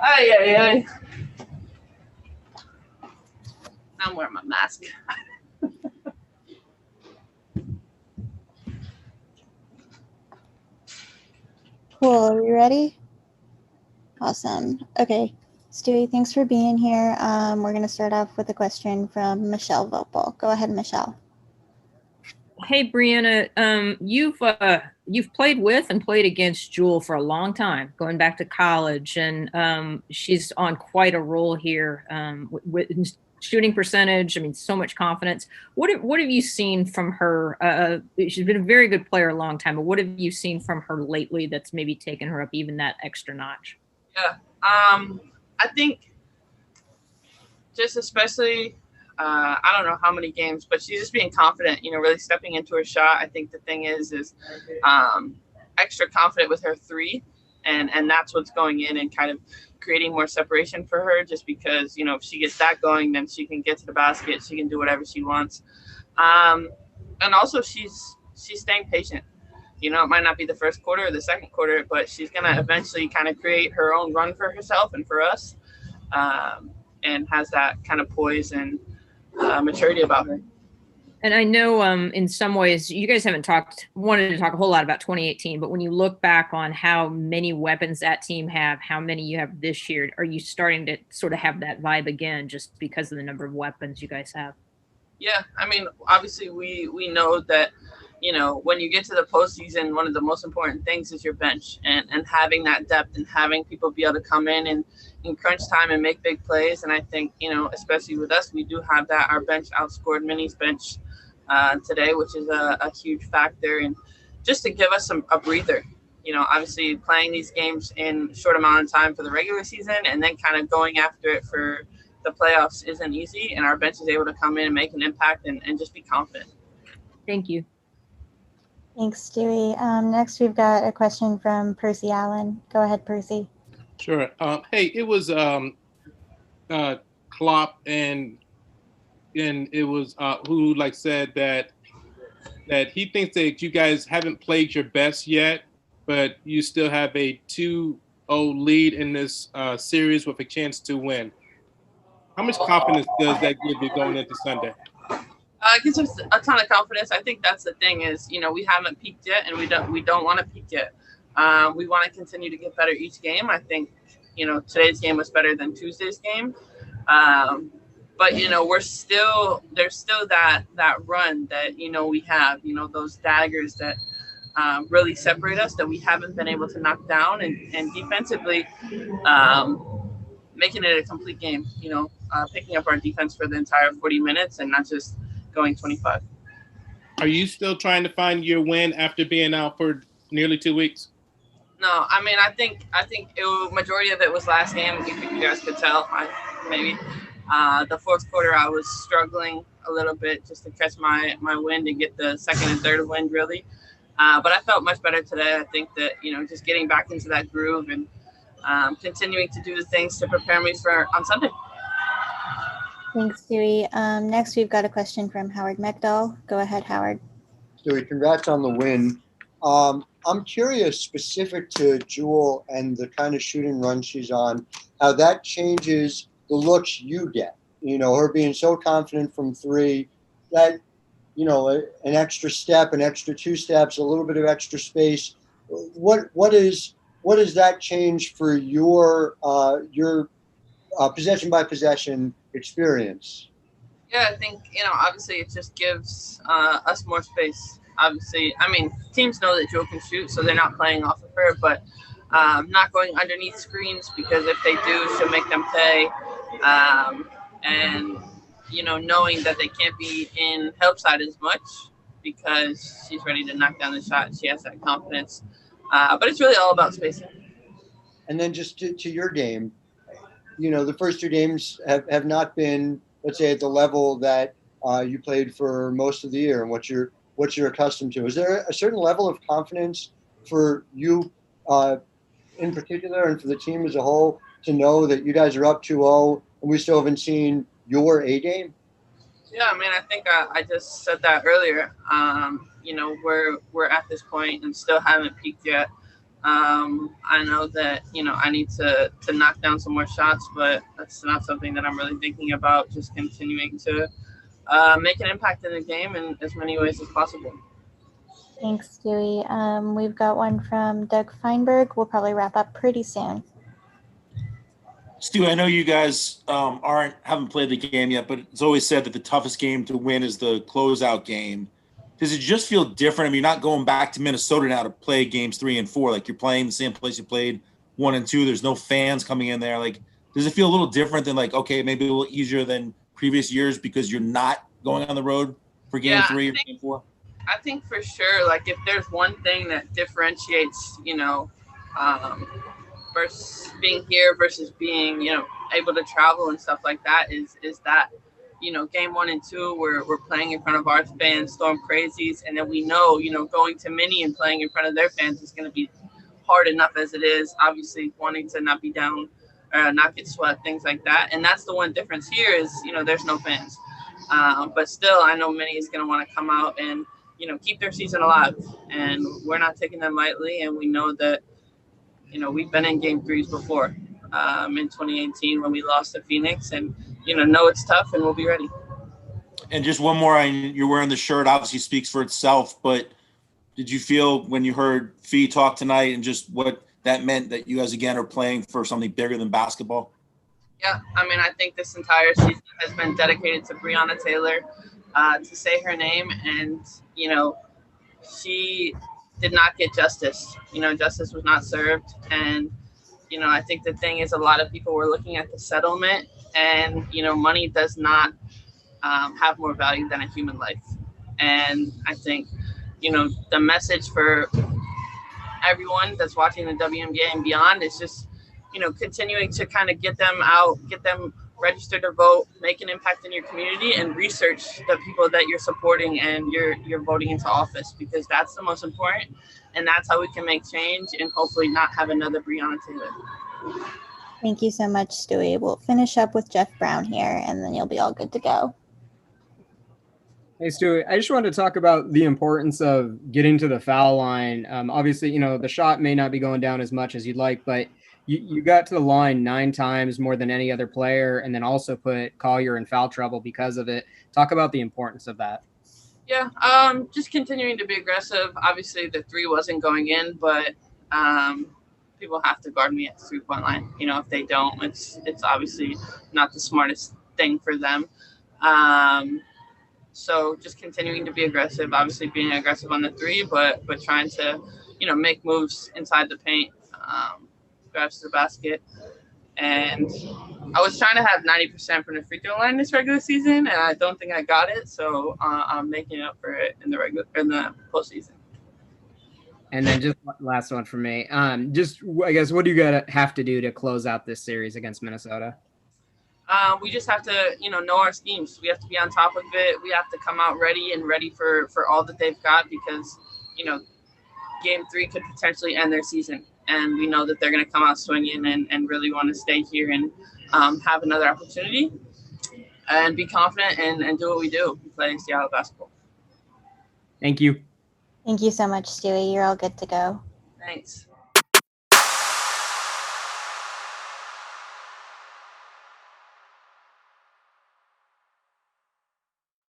Ay, ay, ay. I'm wearing my mask. Cool. Are we ready? Awesome. Okay. Stewie, thanks for being here. We're going to start off with a question from Michelle Vopel. Go ahead, Michelle. Hey, Breanna, you've played with and played against Jewel for a long time, going back to college, and she's on quite a roll here with shooting percentage. I mean, so much confidence. What have you seen from her? She's been a very good player a long time, but what have you seen from her lately that's maybe taken her up even that extra notch? Yeah. I think just especially, I don't know how many games, but she's just being confident, really stepping into her shot. I think the thing is extra confident with her three, and that's what's going in and kind of creating more separation for her, just because, if she gets that going, then she can get to the basket. She can do whatever she wants. And also she's staying patient. It might not be the first quarter or the second quarter, but she's going to eventually kind of create her own run for herself and for us, and has that kind of poise and maturity about her. And I know in some ways you guys haven't wanted to talk a whole lot about 2018, but when you look back on how many weapons that team have, how many you have this year, are you starting to sort of have that vibe again just because of the number of weapons you guys have? Yeah, I mean, obviously we know that, when you get to the postseason, one of the most important things is your bench, and having that depth and having people be able to come in crunch time and make big plays. And I think, especially with us, we do have that. Our bench outscored Minnie's bench today, which is a huge factor. And just to give us a breather, obviously playing these games in short amount of time for the regular season and then kind of going after it for the playoffs isn't easy. And our bench is able to come in and make an impact and just be confident. Thank you. Thanks, Stewie. Next, we've got a question from Percy Allen. Go ahead, Percy. Sure. Hey, it was Klopp and it was who said that he thinks that you guys haven't played your best yet, but you still have a 2-0 lead in this series with a chance to win. How much confidence does that give you going into Sunday? It gives us a ton of confidence. I think that's the thing is, we haven't peaked yet, and we don't want to peak yet. We want to continue to get better each game. I think, today's game was better than Tuesday's game. But, there's still that run that, we have, those daggers that really separate us that we haven't been able to knock down, and defensively making it a complete game, picking up our defense for the entire 40 minutes and not just going 25. Are you still trying to find your win after being out for nearly 2 weeks? No, I mean, I think majority of it was last game. You guys could tell, maybe. The fourth quarter, I was struggling a little bit just to catch my wind and get the second and third wind, really. But I felt much better today. I think that, just getting back into that groove and continuing to do the things to prepare me for on Sunday. Thanks, Stewie. Next, we've got a question from Howard Mekdal. Go ahead, Howard. Stewie, congrats on the win. I'm curious, specific to Jewel and the kind of shooting run she's on, how that changes the looks you get. Her being so confident from three, that, an extra step, an extra 2 steps, a little bit of extra space. What does that change for your possession by possession experience? Yeah, I think, obviously it just gives us more space. Obviously, I mean, teams know that Jewel can shoot, so they're not playing off of her, but not going underneath screens, because if they do, she'll make them pay. And, knowing that they can't be in help side as much because she's ready to knock down the shot. She has that confidence. But it's really all about spacing. And then just to your game, the first 2 games have not been, let's say, at the level that you played for most of the year and what you're accustomed to. Is there a certain level of confidence for you in particular and for the team as a whole to know that you guys are up 2-0 and we still haven't seen your A game? Yeah, I mean, I think I just said that earlier. We're at this point and still haven't peaked yet. I know that, I need to knock down some more shots, but that's not something that I'm really thinking about. Just continuing to make an impact in the game in as many ways as possible. Thanks, Stewie. We've got one from Doug Feinberg. We'll probably wrap up pretty soon. Stu, I know you guys haven't played the game yet, but it's always said that the toughest game to win is the closeout game. Does it just feel different? I mean, you're not going back to Minnesota now to play games 3 and 4. Like, you're playing the same place you played 1 and 2. There's no fans coming in there. Like, does it feel a little different than, like, okay, maybe a little easier than previous years because you're not going on the road for game 3 or game 4? I think for sure, like, if there's one thing that differentiates, versus being here versus being, able to travel and stuff like that is that, game 1 and 2, we're playing in front of our fans, Storm Crazies, and then we know, going to Mini and playing in front of their fans is going to be hard enough as it is, obviously wanting to not be down, not get swept, things like that. And that's the one difference here is, there's no fans. But still, I know Mini is going to want to come out and, keep their season alive. And we're not taking them lightly. And we know that, we've been in game 3s before in 2018 when we lost to Phoenix, and, know it's tough and we'll be ready. And just one more, you're wearing the shirt, obviously speaks for itself, but did you feel when you heard Fee talk tonight and just what that meant that you guys, again, are playing for something bigger than basketball? Yeah, I mean, I think this entire season has been dedicated to Breanna Taylor, to say her name, and, she did not get justice. Justice was not served. And, I think the thing is a lot of people were looking at the settlement, and, money does not have more value than a human life. And I think, the message for everyone that's watching the WNBA and beyond is just, continuing to kind of get them out, get them registered to vote, make an impact in your community, and research the people that you're supporting and you're voting into office, because that's the most important, and that's how we can make change and hopefully not have another Breanna Taylor. Thank you so much, Stewie. We'll finish up with Jeff Brown here, and then you'll be all good to go. Hey, Stewie, I just wanted to talk about the importance of getting to the foul line. Obviously, the shot may not be going down as much as you'd like, but you got to the line 9 times more than any other player, and then also put Collier in foul trouble because of it. Talk about the importance of that. Yeah, just continuing to be aggressive. Obviously, the 3 wasn't going in, but people have to guard me at the 3-point line. If they don't, it's obviously not the smartest thing for them. So just continuing to be aggressive, obviously being aggressive on the 3, but trying to, make moves inside the paint, grabs to the basket. And I was trying to have 90% from the free throw line this regular season, and I don't think I got it. So I'm making up for it in the postseason. And then just last one for me. I guess, what do you have to do to close out this series against Minnesota? We just have to, know our schemes. We have to be on top of it. We have to come out ready for all that they've got, because, game 3 could potentially end their season. And we know that they're going to come out swinging and really want to stay here and have another opportunity and be confident and do what we do. We play Seattle basketball. Thank you. Thank you so much, Stewie. You're all good to go. Thanks.